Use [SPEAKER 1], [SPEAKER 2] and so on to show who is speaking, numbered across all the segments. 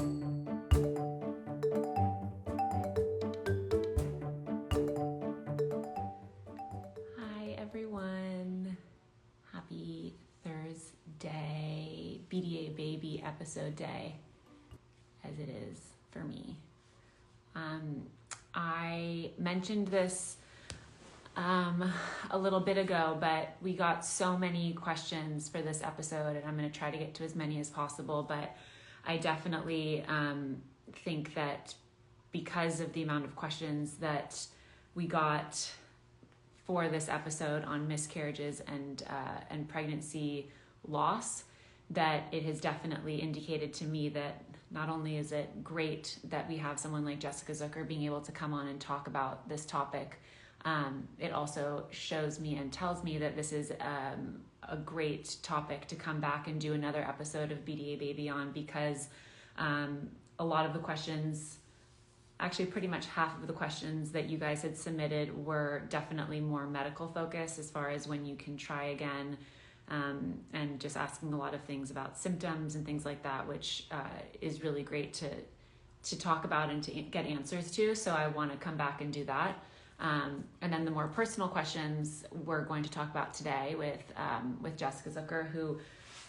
[SPEAKER 1] Hi everyone, happy Thursday, BDA baby episode day, as it is for me. I mentioned this a little bit ago, but we got so many questions for this episode, and I'm going to try to get to as many as possible. But I definitely think that because of the amount of questions that we got for this episode on miscarriages and pregnancy loss, that it has definitely indicated to me that not only is it great that we have someone like Jessica Zucker being able to come on and talk about this topic, it also shows me and tells me that this is a great topic to come back and do another episode of BDA Baby on, because a lot of the questions, actually pretty much half of the questions that you guys had submitted, were definitely more medical focused, as far as when you can try again, and just asking a lot of things about symptoms and things like that, which is really great to talk about and to get answers to. So I want to come back and do that. And then the more personal questions we're going to talk about today with Jessica Zucker, who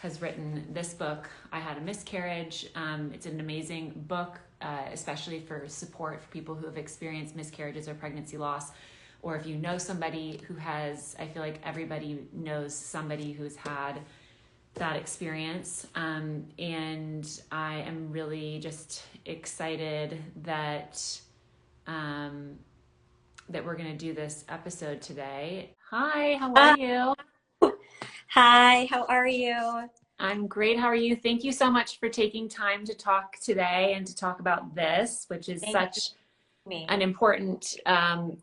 [SPEAKER 1] has written this book, I Had a Miscarriage. It's an amazing book, especially for support for people who have experienced miscarriages or pregnancy loss, or if you know somebody who has. I feel like everybody knows somebody who's had that experience. And I am really just excited that we're going to do this episode today. Hi, how are you?
[SPEAKER 2] Hi, how are you?
[SPEAKER 1] I'm great. How are you? Thank you so much for taking time to talk today and to talk about this, which is such an important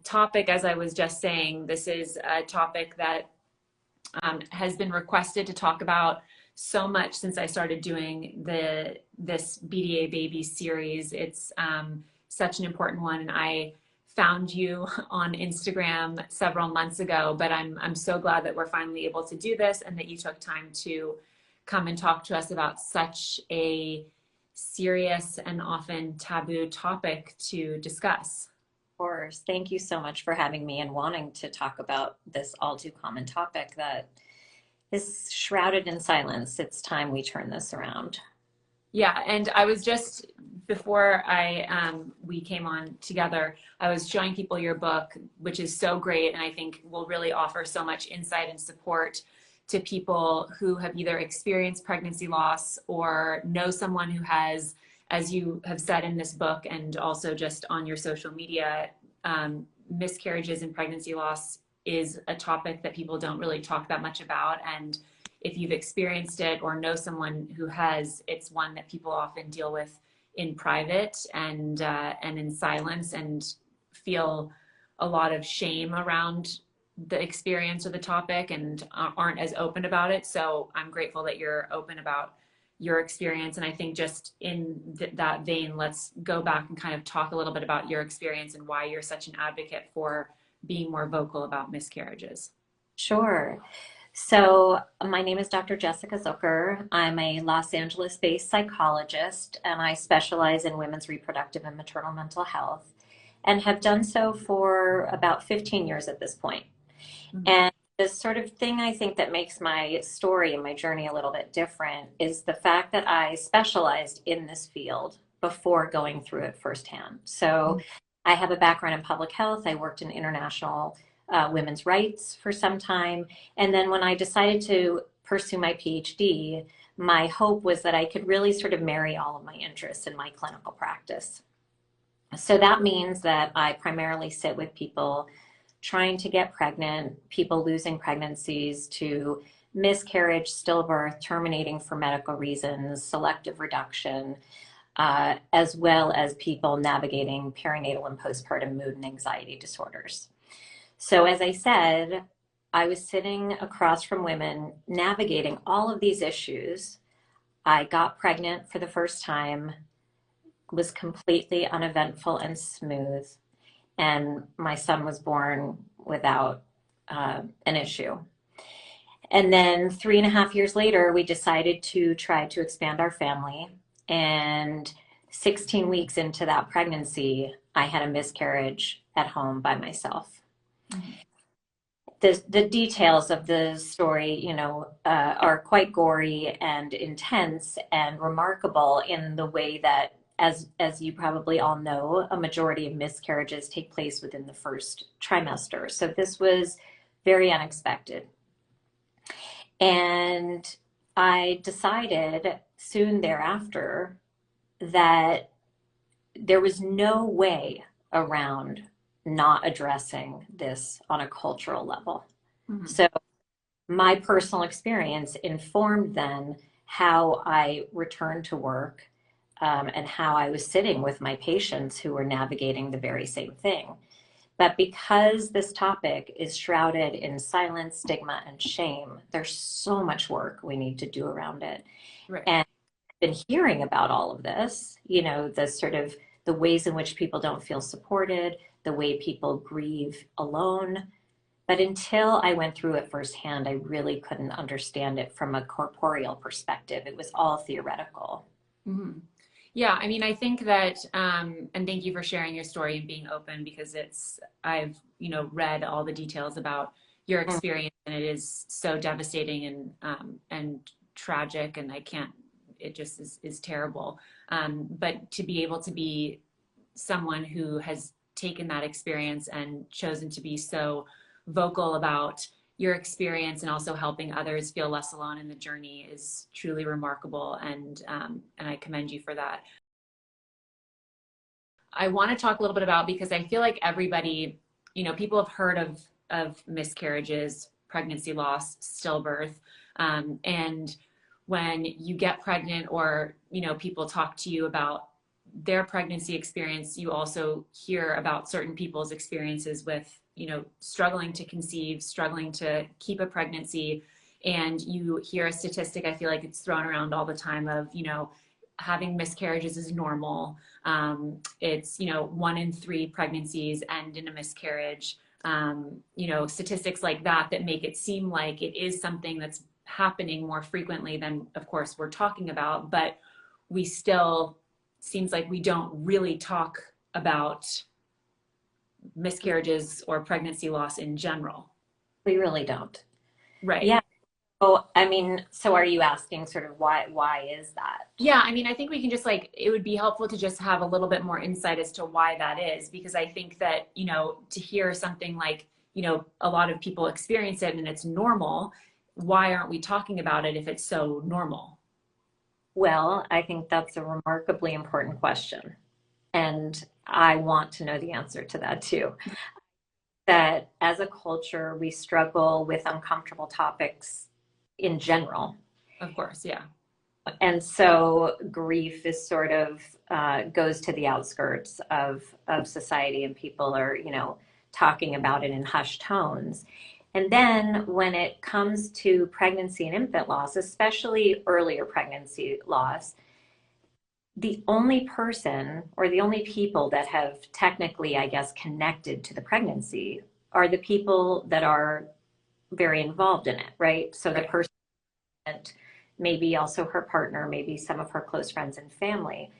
[SPEAKER 1] topic. As I was just saying, this is a topic that has been requested to talk about so much since I started doing this BDA Baby series. It's such an important one, and I found you on Instagram several months ago, but I'm so glad that we're finally able to do this, and that you took time to come and talk to us about such a serious and often taboo topic to discuss.
[SPEAKER 2] Of course. Thank you so much for having me and wanting to talk about this all too common topic that is shrouded in silence. It's time we turn this around.
[SPEAKER 1] Yeah, and I was just, before we came on together, I was showing people your book, which is so great, and I think will really offer so much insight and support to people who have either experienced pregnancy loss or know someone who has, as you have said in this book and also just on your social media. Miscarriages and pregnancy loss is a topic that people don't really talk that much about, and if you've experienced it or know someone who has, it's one that people often deal with in private and in silence, and feel a lot of shame around the experience or the topic, and aren't as open about it. So I'm grateful that you're open about your experience. And I think just in that vein, let's go back and kind of talk a little bit about your experience and why you're such an advocate for being more vocal about miscarriages.
[SPEAKER 2] Sure. So my name is Dr. Jessica Zucker. I'm a Los Angeles-based psychologist, and I specialize in women's reproductive and maternal mental health, and have done so for about 15 years at this point. Mm-hmm. And the sort of thing I think that makes my story and my journey a little bit different is the fact that I specialized in this field before going through it firsthand. So I have a background in public health. I worked in international women's rights for some time. And then when I decided to pursue my PhD, my hope was that I could really sort of marry all of my interests in my clinical practice. So that means that I primarily sit with people trying to get pregnant, people losing pregnancies to miscarriage, stillbirth, terminating for medical reasons, selective reduction, as well as people navigating perinatal and postpartum mood and anxiety disorders. So as I said, I was sitting across from women navigating all of these issues. I got pregnant for the first time, was completely uneventful and smooth, and my son was born without an issue. And then 3.5 years later, we decided to try to expand our family and 16 weeks into that pregnancy, I had a miscarriage at home by myself.
[SPEAKER 1] Mhm.
[SPEAKER 2] The details of the story, are quite gory and intense and remarkable in the way that, as you probably all know, a majority of miscarriages take place within the first trimester. So this was very unexpected. And I decided soon thereafter that there was no way around not addressing this on a cultural level.
[SPEAKER 1] Mhm.
[SPEAKER 2] So my personal experience informed then how I returned to work, and how I was sitting with my patients who were navigating the very same thing. But because this topic is shrouded in silence, stigma, and shame, there's so much work we need to do around it.
[SPEAKER 1] Right.
[SPEAKER 2] And I've been hearing about all of this, the sort of the ways in which people don't feel supported, the way people grieve alone. But until I went through it firsthand, I really couldn't understand it from a corporeal perspective. It was all theoretical.
[SPEAKER 1] Mhm. Yeah, I mean, I think that, and thank you for sharing your story and being open because I've, read all the details about your
[SPEAKER 2] Mm.
[SPEAKER 1] experience and it is so devastating and tragic and it just is terrible. But to be able to be someone who has taken that experience and chosen to be so vocal about your experience and also helping others feel less alone in the journey is truly remarkable, and I commend you for that. I want to talk a little bit about because I feel like everybody, people have heard of miscarriages, pregnancy loss, stillbirth, and when you get pregnant or people talk to you about their pregnancy experience, you also hear about certain people's experiences with struggling to conceive, struggling to keep a pregnancy, and you hear a statistic. I feel like it's thrown around all the time of having miscarriages is normal. It's 1 in 3 pregnancies end in a miscarriage. Statistics like that make it seem like it is something that's happening more frequently than, of course, we're talking about, but we still seems like we don't really talk about miscarriages or pregnancy loss in general.
[SPEAKER 2] We really don't.
[SPEAKER 1] Right.
[SPEAKER 2] Yeah. Oh, I mean, so are you asking sort of why is that?
[SPEAKER 1] Yeah, I mean, I think we can just it would be helpful to just have a little bit more insight as to why that is, because I think that, to hear something like, a lot of people experience it and it's normal, why aren't we talking about it if it's so normal?
[SPEAKER 2] Well, I think that's a remarkably important question. And I want to know the answer to that too. That as a culture, we struggle with uncomfortable topics in general.
[SPEAKER 1] Of course, yeah.
[SPEAKER 2] And so grief is sort of goes to the outskirts of society, and people are, talking about it in hushed tones. And then when it comes to pregnancy and infant loss, especially earlier pregnancy loss, the only person or the only people that have technically, I guess, connected to the pregnancy are the people that are very involved in it, right? So the
[SPEAKER 1] Right.
[SPEAKER 2] person, maybe also her partner, maybe some of her close friends and family.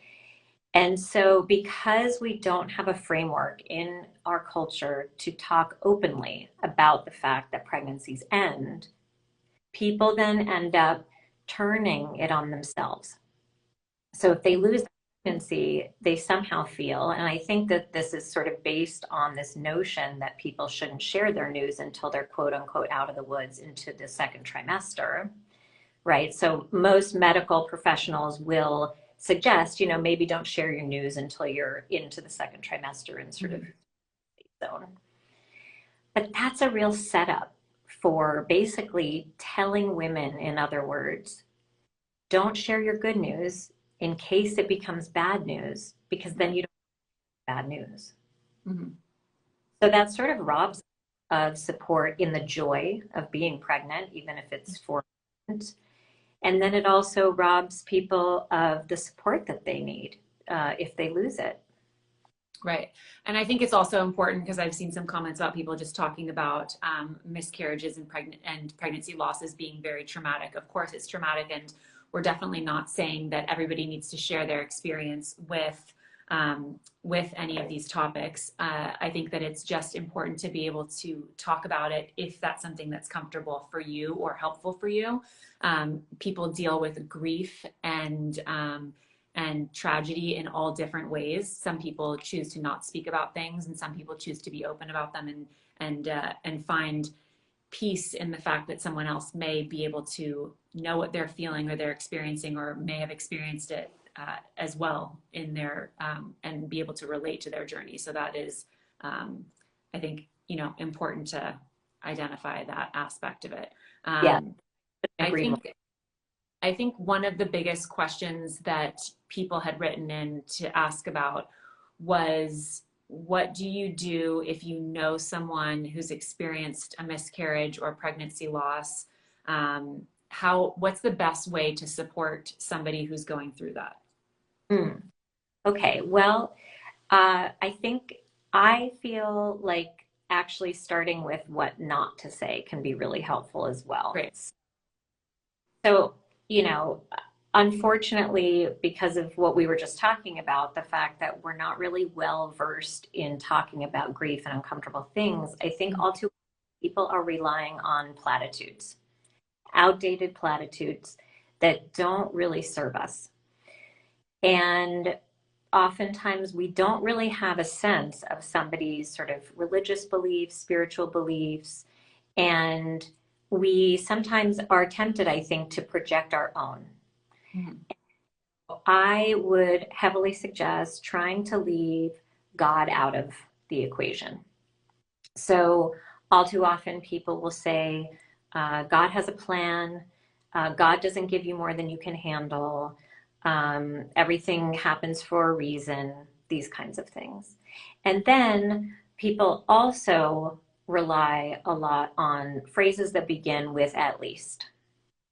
[SPEAKER 2] And so, because we don't have a framework in our culture to talk openly about the fact that pregnancies end, people then end up turning it on themselves. So if they lose the pregnancy, they somehow feel, and I think that this is sort of based on this notion that people shouldn't share their news until they're quote unquote out of the woods into the second trimester, right? So most medical professionals will suggest, maybe don't share your news until you're into the second trimester and sort of
[SPEAKER 1] Mhm.
[SPEAKER 2] zone. But that's a real setup for basically telling women, in other words, don't share your good news in case it becomes bad news, because then you don't have bad news.
[SPEAKER 1] Mhm.
[SPEAKER 2] So that sort of robs of support in the joy of being pregnant, even if it's for a moment. And then it also robs people of the support that they need if they lose it.
[SPEAKER 1] Right. And I think it's also important because I've seen some comments about people just talking about miscarriages and pregnancy losses being very traumatic. Of course, it's traumatic, and we're definitely not saying that everybody needs to share their experience with any of these topics. I think that it's just important to be able to talk about it if that's something that's comfortable for you or helpful for you. People deal with grief and tragedy in all different ways. Some people choose to not speak about things, and some people choose to be open about them and find peace in the fact that someone else may be able to know what they're feeling or they're experiencing or may have experienced it as well in their and be able to relate to their journey. So that is, I think, important to identify that aspect of it.
[SPEAKER 2] Yeah,
[SPEAKER 1] I
[SPEAKER 2] agree more.
[SPEAKER 1] think one of the biggest questions that people had written in to ask about was, what do you do if you know someone who's experienced a miscarriage or pregnancy loss? What's the best way to support somebody who's going through that?
[SPEAKER 2] Okay, well, I feel like actually starting with what not to say can be really helpful as well.
[SPEAKER 1] Great.
[SPEAKER 2] So, you know, unfortunately, because of what we were just talking about, the fact that we're not really well versed in talking about grief and uncomfortable things, I think all too many people are relying on platitudes, outdated platitudes that don't really serve us. And oftentimes we don't really have a sense of somebody's sort of religious beliefs, spiritual beliefs, and we sometimes are tempted, I think, to project our own.
[SPEAKER 1] Mm-hmm.
[SPEAKER 2] I would heavily suggest trying to leave God out of the equation. So, all too often, people will say, God has a plan. God doesn't give you more than you can handle. Everything happens for a reason, these kinds of things. And then people also rely a lot on phrases that begin with at least.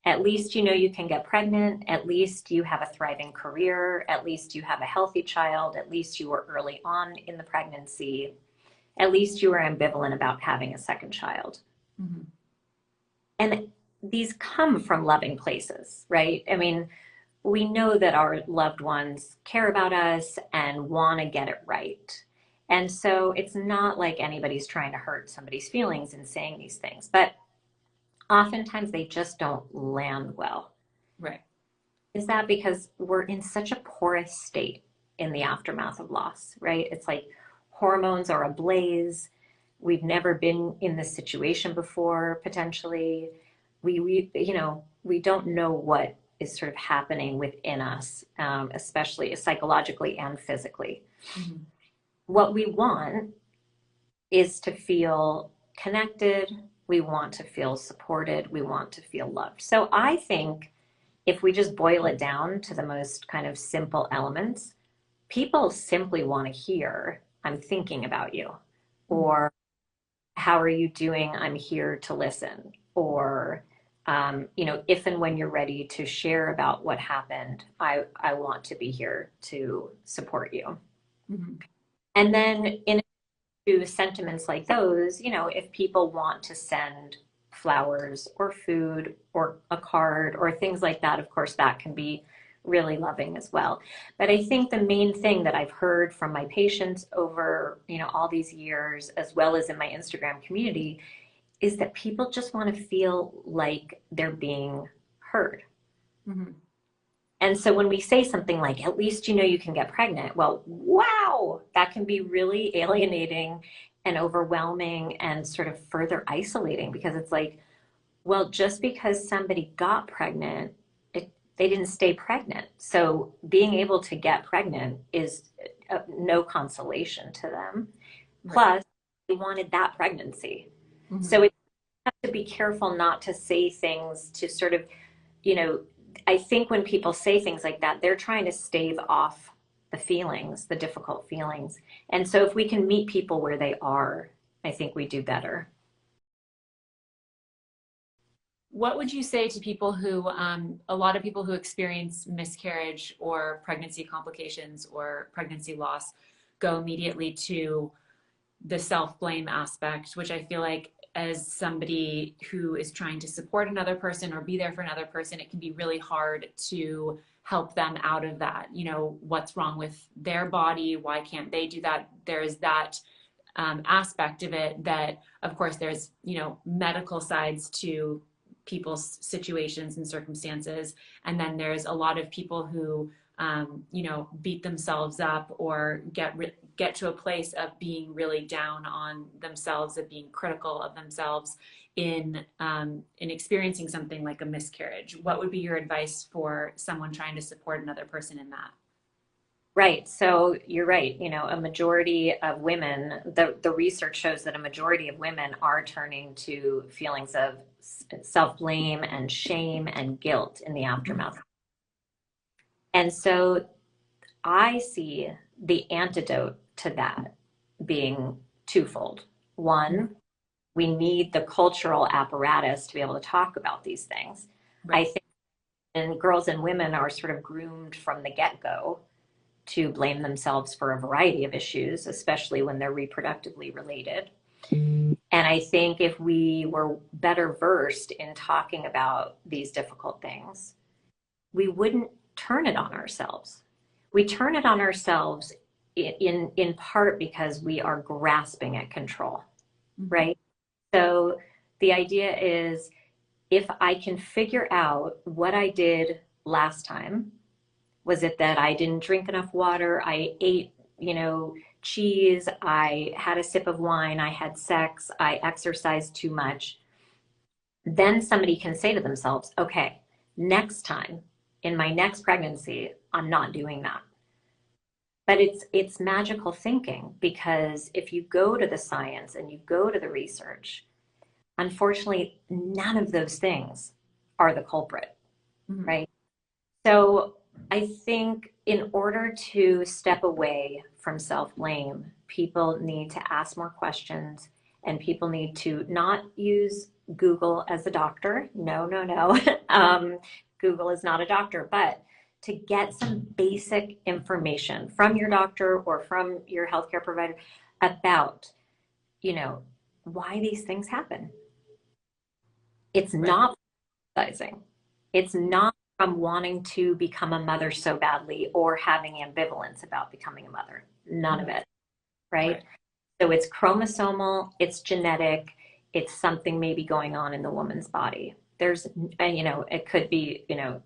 [SPEAKER 2] At least you know you can get pregnant. At least you have a thriving career. At least you have a healthy child. At least you were early on in the pregnancy. At least you were ambivalent about having a second child.
[SPEAKER 1] Mm-hmm.
[SPEAKER 2] And these come from loving places, right? I mean, we know that our loved ones care about us and want to get it right. And so it's not like anybody's trying to hurt somebody's feelings in saying these things, but oftentimes they just don't land well.
[SPEAKER 1] Right.
[SPEAKER 2] Is that because we're in such a porous state in the aftermath of loss, right? It's like hormones are ablaze. We've never been in this situation before, potentially. We don't know what is sort of happening within us, especially psychologically and physically.
[SPEAKER 1] Mm-hmm.
[SPEAKER 2] What we want is to feel connected. We want to feel supported. We want to feel loved. So I think if we just boil it down to the most kind of simple elements, people simply want to hear, I'm thinking about you, or how are you doing? I'm here to listen, or if and when you're ready to share about what happened, I want to be here to support you.
[SPEAKER 1] Mm-hmm.
[SPEAKER 2] And then in to sentiments like those, if people want to send flowers or food or a card or things like that, of course, that can be really loving as well. But I think the main thing that I've heard from my patients over, all these years, as well as in my Instagram community, is that people just want to feel like they're being heard.
[SPEAKER 1] Mm-hmm.
[SPEAKER 2] And so when we say something like, at least you can get pregnant, well, wow, that can be really alienating and overwhelming and sort of further isolating, because it's like, well, just because somebody got pregnant, they didn't stay pregnant. So being able to get pregnant is no consolation to them.
[SPEAKER 1] Right.
[SPEAKER 2] Plus, they wanted that pregnancy.
[SPEAKER 1] Mm-hmm.
[SPEAKER 2] So we have to be careful not to say things to sort of, I think when people say things like that, they're trying to stave off the feelings, the difficult feelings. And so if we can meet people where they are, I think we do better.
[SPEAKER 1] What would you say to people who, a lot of people who experience miscarriage or pregnancy complications or pregnancy loss go immediately to the self-blame aspect, which I feel like as somebody who is trying to support another person or be there for another person, it can be really hard to help them out of that. You know, what's wrong with their body? Why can't they do that? There's that aspect of it that, of course, there's, you know, medical sides to people's situations and circumstances. And then there's a lot of people who, you know, beat themselves up or get to a place of being really down on themselves, of being critical of themselves in experiencing something like a miscarriage. What would be your advice for someone trying to support another person in that?
[SPEAKER 2] Right. So you're right. You know, a majority of women, the research shows that a majority of women are turning to feelings of self-blame and shame and guilt in the aftermath. And so I see the antidote to that being twofold. One, we need the cultural apparatus to be able to talk about these things.
[SPEAKER 1] Right.
[SPEAKER 2] I think and girls and women are sort of groomed from the get-go to blame themselves for a variety of issues, especially when they're reproductively related. And I think if we were better versed in talking about these difficult things, we wouldn't turn it on ourselves. We turn it on ourselves in part because we are grasping at control, right? So the idea is, if I can figure out what I did last time, was it that I didn't drink enough water? I ate, you know, cheese. I had a sip of wine. I had sex. I exercised too much. Then somebody can say to themselves, okay, next time in my next pregnancy, I'm not doing that. But it's magical thinking, because if you go to the science and you go to the research, unfortunately, none of those things are the culprit, right? So I think in order to step away from self-blame, people need to ask more questions, and people need to not use Google as a doctor. No, no, no. Google is not a doctor, but to get some basic information from your doctor or from your healthcare provider about, you know, why these things happen. It's not criticizing. It's not from wanting to become a mother so badly or having ambivalence about becoming a mother. None of it, right? So it's chromosomal, it's genetic, it's something maybe going on in the woman's body. There's, you know, it could be, you know,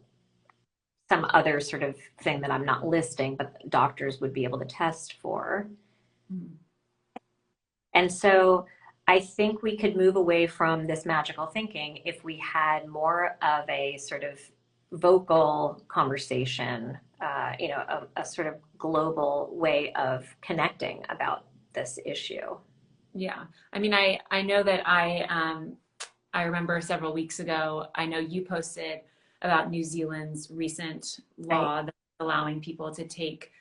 [SPEAKER 2] some other sort of thing that I'm not listing, but doctors would be able to test for. And so I think we could move away from this magical thinking if we had more of a sort of vocal conversation, you know, a sort of global way of connecting about this issue.
[SPEAKER 1] Yeah. I mean, I know that I remember several weeks ago, I know you posted about New Zealand's recent law that's allowing people to take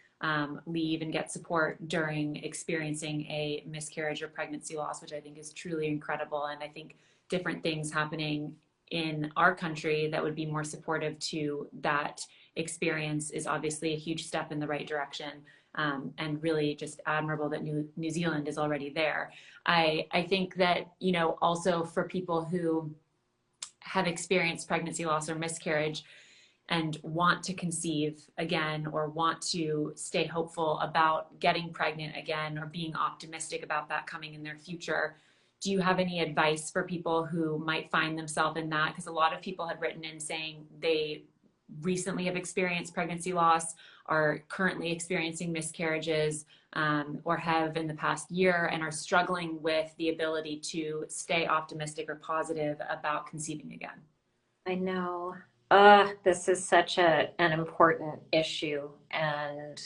[SPEAKER 1] leave and get support during experiencing a miscarriage or pregnancy loss, which I think is truly incredible. And I think different things happening in our country that would be more supportive to that experience is obviously a huge step in the right direction. And really just admirable that New Zealand is already there. I think that, you know, also for people who have experienced pregnancy loss or miscarriage and want to conceive again or want to stay hopeful about getting pregnant again or being optimistic about that coming in their future, do you have any advice for people who might find themselves in that? Because a lot of people have written in saying they recently have experienced pregnancy loss, are currently experiencing miscarriages, or have in the past year, and are struggling with the ability to stay optimistic or positive about conceiving again.
[SPEAKER 2] I know. This is such an important issue. And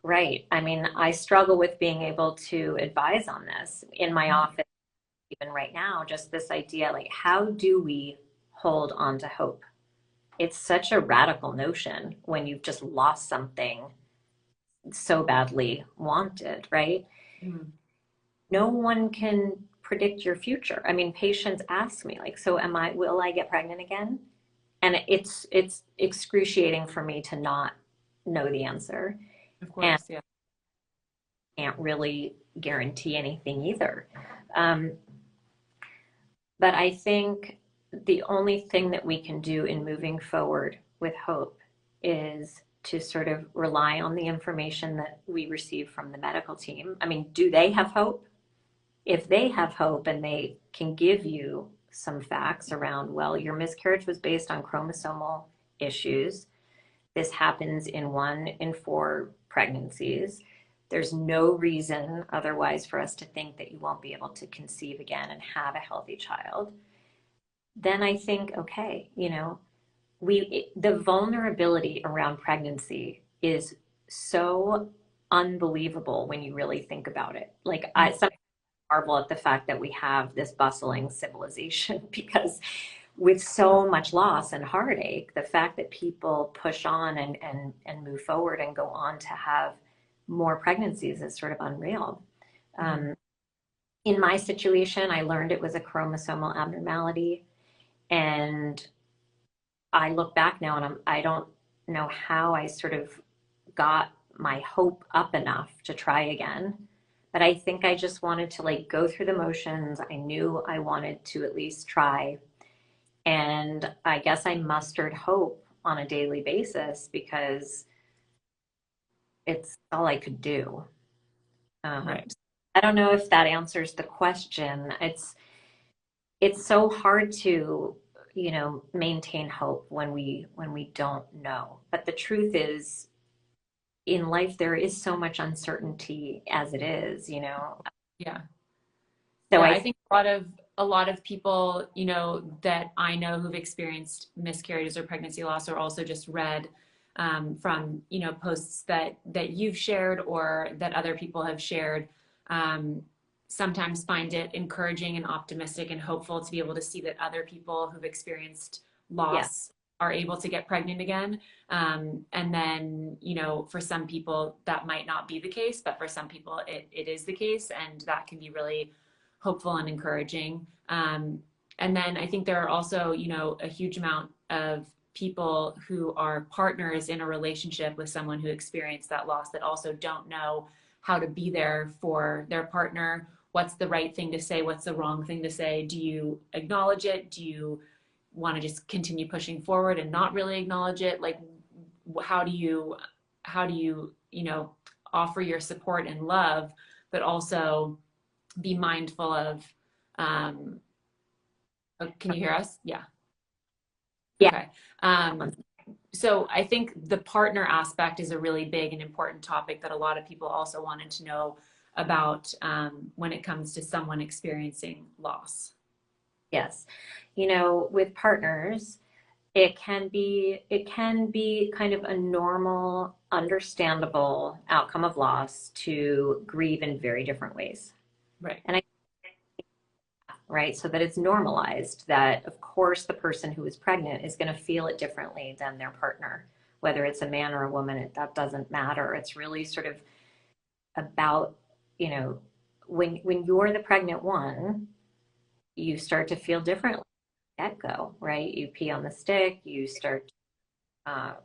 [SPEAKER 2] right, I mean, I struggle with being able to advise on this in my office, even right now, just this idea, like, how do we hold on to hope? It's such a radical notion when you've just lost something so badly wanted, right? No one can predict your future. I mean, patients ask me, like, so will I get pregnant again? And it's excruciating for me to not know the answer.
[SPEAKER 1] Of course,
[SPEAKER 2] And
[SPEAKER 1] yeah.
[SPEAKER 2] can't really guarantee anything either. But I think the only thing that we can do in moving forward with hope is to sort of rely on the information that we receive from the medical team. I mean, do they have hope? If they have hope and they can give you some facts around, well, your miscarriage was based on chromosomal issues. This happens in 1 in 4 pregnancies. There's no reason otherwise for us to think that you won't be able to conceive again and have a healthy child. Then I think, okay, the vulnerability around pregnancy is so unbelievable when you really think about it. Like I sometimes marvel at the fact that we have this bustling civilization because with so much loss and heartache, the fact that people push on and move forward and go on to have more pregnancies is sort of unreal. In my situation, I learned it was a chromosomal abnormality, and I look back now and I don't know how I sort of got my hope up enough to try again. But I think I just wanted to like go through the motions. I knew I wanted to at least try. And I guess I mustered hope on a daily basis because it's all I could do.
[SPEAKER 1] Right.
[SPEAKER 2] I don't know if that answers the question. It's so hard to, maintain hope when we don't know. But the truth is, in life there is so much uncertainty as it is.
[SPEAKER 1] Yeah.
[SPEAKER 2] So
[SPEAKER 1] yeah, I think a lot of people, that I know who've experienced miscarriages or pregnancy loss or also just read from, posts that you've shared or that other people have shared, sometimes find it encouraging and optimistic and hopeful to be able to see that other people who've experienced loss are able to get pregnant again. And then, for some people that might not be the case, but for some people it is the case, and that can be really hopeful and encouraging. And then I think there are also, a huge amount of people who are partners in a relationship with someone who experienced that loss that also don't know how to be there for their partner. What's the right thing to say? What's the wrong thing to say? Do you acknowledge it? Do you want to just continue pushing forward and not really acknowledge it? Like, how do you, offer your support and love, but also be mindful of, can you hear us? Yeah.
[SPEAKER 2] yeah.
[SPEAKER 1] Okay. So I think the partner aspect is a really big and important topic that a lot of people also wanted to know about when it comes to someone experiencing loss.
[SPEAKER 2] Yes. With partners, it can be kind of a normal, understandable outcome of loss to grieve in very different ways.
[SPEAKER 1] Right.
[SPEAKER 2] And right, so that it's normalized that of course the person who is pregnant is going to feel it differently than their partner, whether it's a man or a woman, that doesn't matter. It's really sort of about, when you're the pregnant one, you start to feel differently at go, right? You pee on the stick, you start,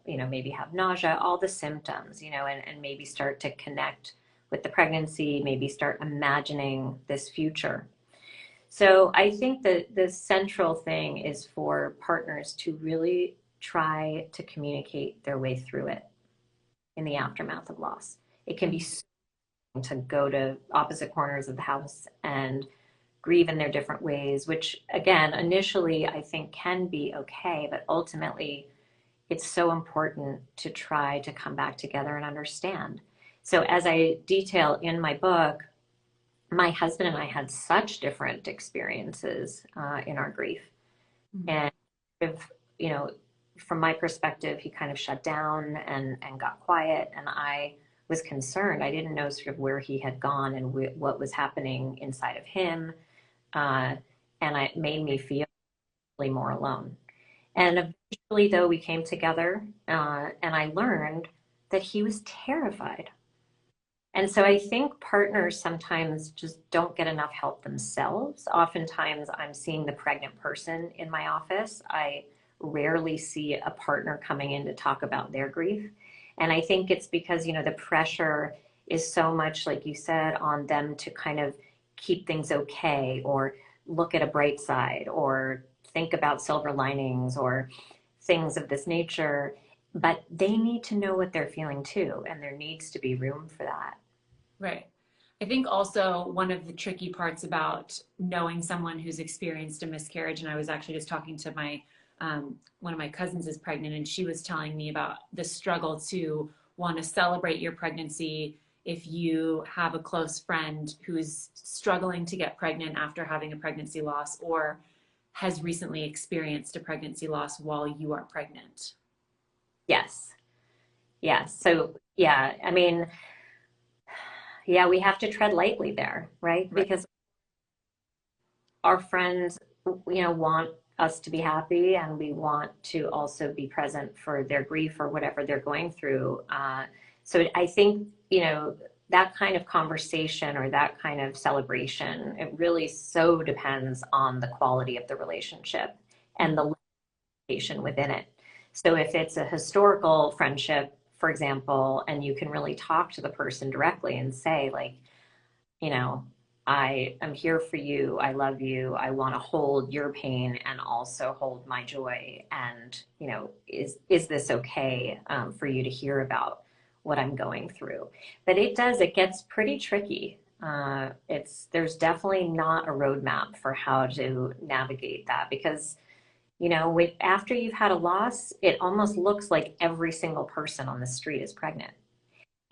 [SPEAKER 2] maybe have nausea, all the symptoms, and maybe start to connect with the pregnancy, maybe start imagining this future. So I think that the central thing is for partners to really try to communicate their way through it in the aftermath of loss. It can be to go to opposite corners of the house and grieve in their different ways, which again, initially I think can be okay, but ultimately it's so important to try to come back together and understand. So as I detail in my book, my husband and I had such different experiences in our grief. And if, from my perspective, he kind of shut down and got quiet, and I was concerned. I didn't know sort of where he had gone and what was happening inside of him. And it made me feel really more alone. And eventually, though, we came together and I learned that he was terrified. And so I think partners sometimes just don't get enough help themselves. Oftentimes I'm seeing the pregnant person in my office. I rarely see a partner coming in to talk about their grief. And I think it's because, the pressure is so much, like you said, on them to kind of keep things okay or look at a bright side or think about silver linings or things of this nature, but they need to know what they're feeling too, and there needs to be room for that.
[SPEAKER 1] Right. I think also one of the tricky parts about knowing someone who's experienced a miscarriage, and I was actually just talking to my one of my cousins is pregnant, and she was telling me about the struggle to want to celebrate your pregnancy if you have a close friend who's struggling to get pregnant after having a pregnancy loss or has recently experienced a pregnancy loss while you are pregnant.
[SPEAKER 2] Yes. Yes. So, yeah, I mean, yeah, we have to tread lightly there, right?
[SPEAKER 1] Right.
[SPEAKER 2] Because our friends, want us to be happy, and we want to also be present for their grief or whatever they're going through. So I think, that kind of conversation or that kind of celebration, it really so depends on the quality of the relationship and the limitation within it. So if it's a historical friendship, for example, and you can really talk to the person directly and say, like, you know, I am here for you. I love you. I want to hold your pain and also hold my joy. And, is this okay for you to hear about what I'm going through? But it gets pretty tricky. There's definitely not a roadmap for how to navigate that because, after you've had a loss, it almost looks like every single person on the street is pregnant.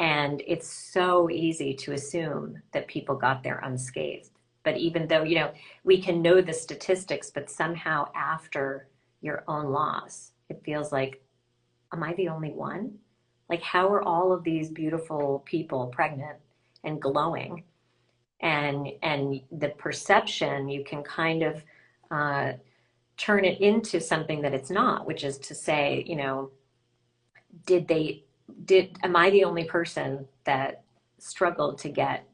[SPEAKER 2] And it's so easy to assume that people got there unscathed. But even though, we can know the statistics, but somehow after your own loss, it feels like, am I the only one? Like, how are all of these beautiful people pregnant and glowing? And the perception, you can kind of turn it into something that it's not, which is to say, did they am I the only person that struggled to get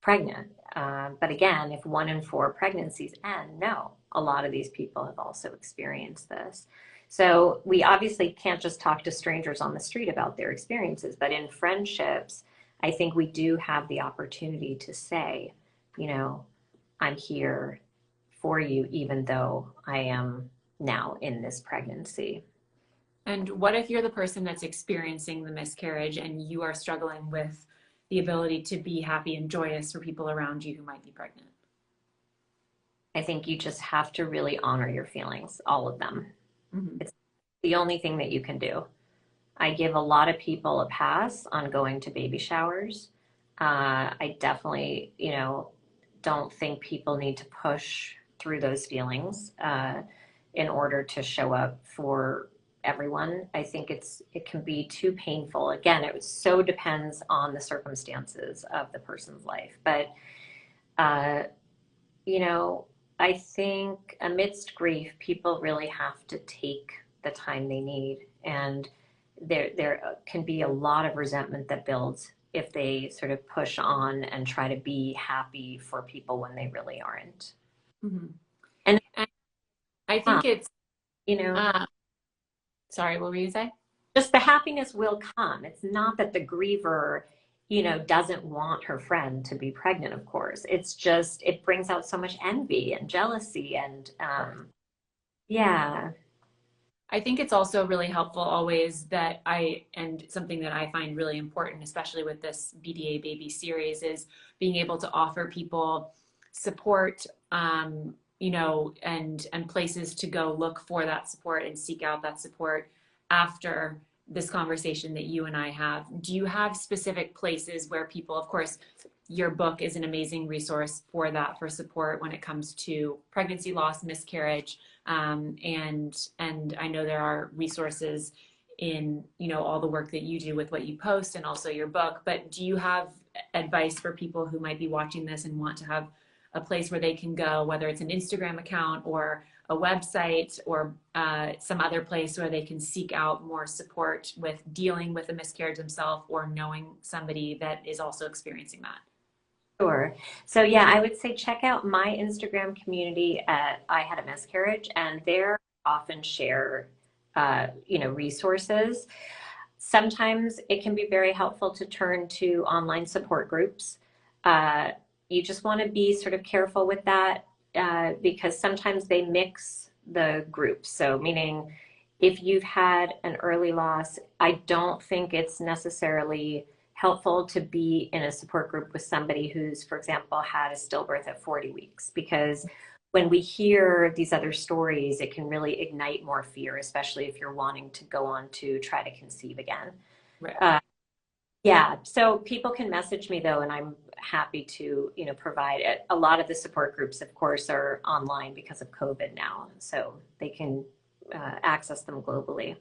[SPEAKER 2] pregnant? But again, if 1 in 4 pregnancies end, no, a lot of these people have also experienced this. So we obviously can't just talk to strangers on the street about their experiences, but in friendships, I think we do have the opportunity to say, I'm here for you, even though I am now in this pregnancy.
[SPEAKER 1] And what if you're the person that's experiencing the miscarriage and you are struggling with the ability to be happy and joyous for people around you who might be pregnant?
[SPEAKER 2] I think you just have to really honor your feelings, all of them.
[SPEAKER 1] Mm-hmm.
[SPEAKER 2] It's the only thing that you can do. I give a lot of people a pass on going to baby showers. I definitely, don't think people need to push through those feelings in order to show up for everyone. I think it can be too painful. Again, it so depends on the circumstances of the person's life. But uh, you know, I think amidst grief, people really have to take the time they need, and there can be a lot of resentment that builds if they sort of push on and try to be happy for people when they really aren't.
[SPEAKER 1] Mm-hmm.
[SPEAKER 2] And
[SPEAKER 1] And I think it's,
[SPEAKER 2] you know,
[SPEAKER 1] uh, sorry, what were you saying?
[SPEAKER 2] just the happiness will come. It's not that the griever, doesn't want her friend to be pregnant, of course. It's just, it brings out so much envy and jealousy and, yeah.
[SPEAKER 1] I think it's also really helpful always and something that I find really important, especially with this BDA baby series, is being able to offer people support, and places to go look for that support and seek out that support after this conversation that you and I have. Do you have specific places where people, of course, your book is an amazing resource for that, for support when it comes to pregnancy loss, miscarriage, and I know there are resources in all the work that you do with what you post and also your book. But do you have advice for people who might be watching this and want to have a place where they can go, whether it's an Instagram account or a website or some other place where they can seek out more support with dealing with a miscarriage themselves or knowing somebody that is also experiencing that?
[SPEAKER 2] Sure. So yeah, I would say check out my Instagram community at I Had a Miscarriage, and there often share, resources. Sometimes it can be very helpful to turn to online support groups. Uh, you just want to be sort of careful with that. because sometimes they mix the groups. So, meaning if you've had an early loss, I don't think it's necessarily helpful to be in a support group with somebody who's, for example, had a stillbirth at 40 weeks, because when we hear these other stories, it can really ignite more fear, especially if you're wanting to go on to try to conceive again.
[SPEAKER 1] Right.
[SPEAKER 2] Yeah, so people can message me though, and I'm happy to, provide it. A lot of the support groups, of course, are online because of COVID now, so they can access them globally.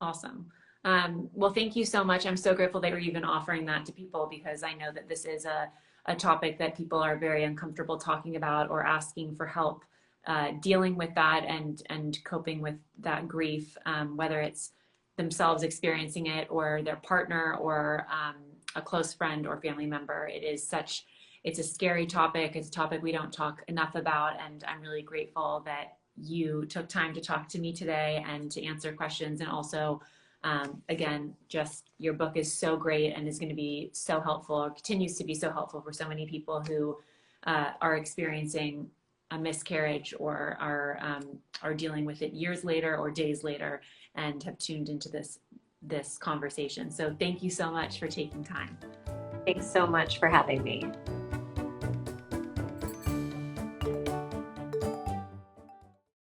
[SPEAKER 1] Awesome. Well, thank you so much. I'm so grateful that you're even offering that to people, because I know that this is a topic that people are very uncomfortable talking about or asking for help dealing with that and coping with that grief, whether it's themselves experiencing it or their partner or a close friend or family member. It's a scary topic. It's a topic we don't talk enough about. And I'm really grateful that you took time to talk to me today and to answer questions. And also, again, just your book is so great and is going to be so helpful, or continues to be so helpful for so many people who are experiencing a miscarriage or are dealing with it years later or days later and have tuned into this conversation. So thank you so much for taking time.
[SPEAKER 2] Thanks so much for having me.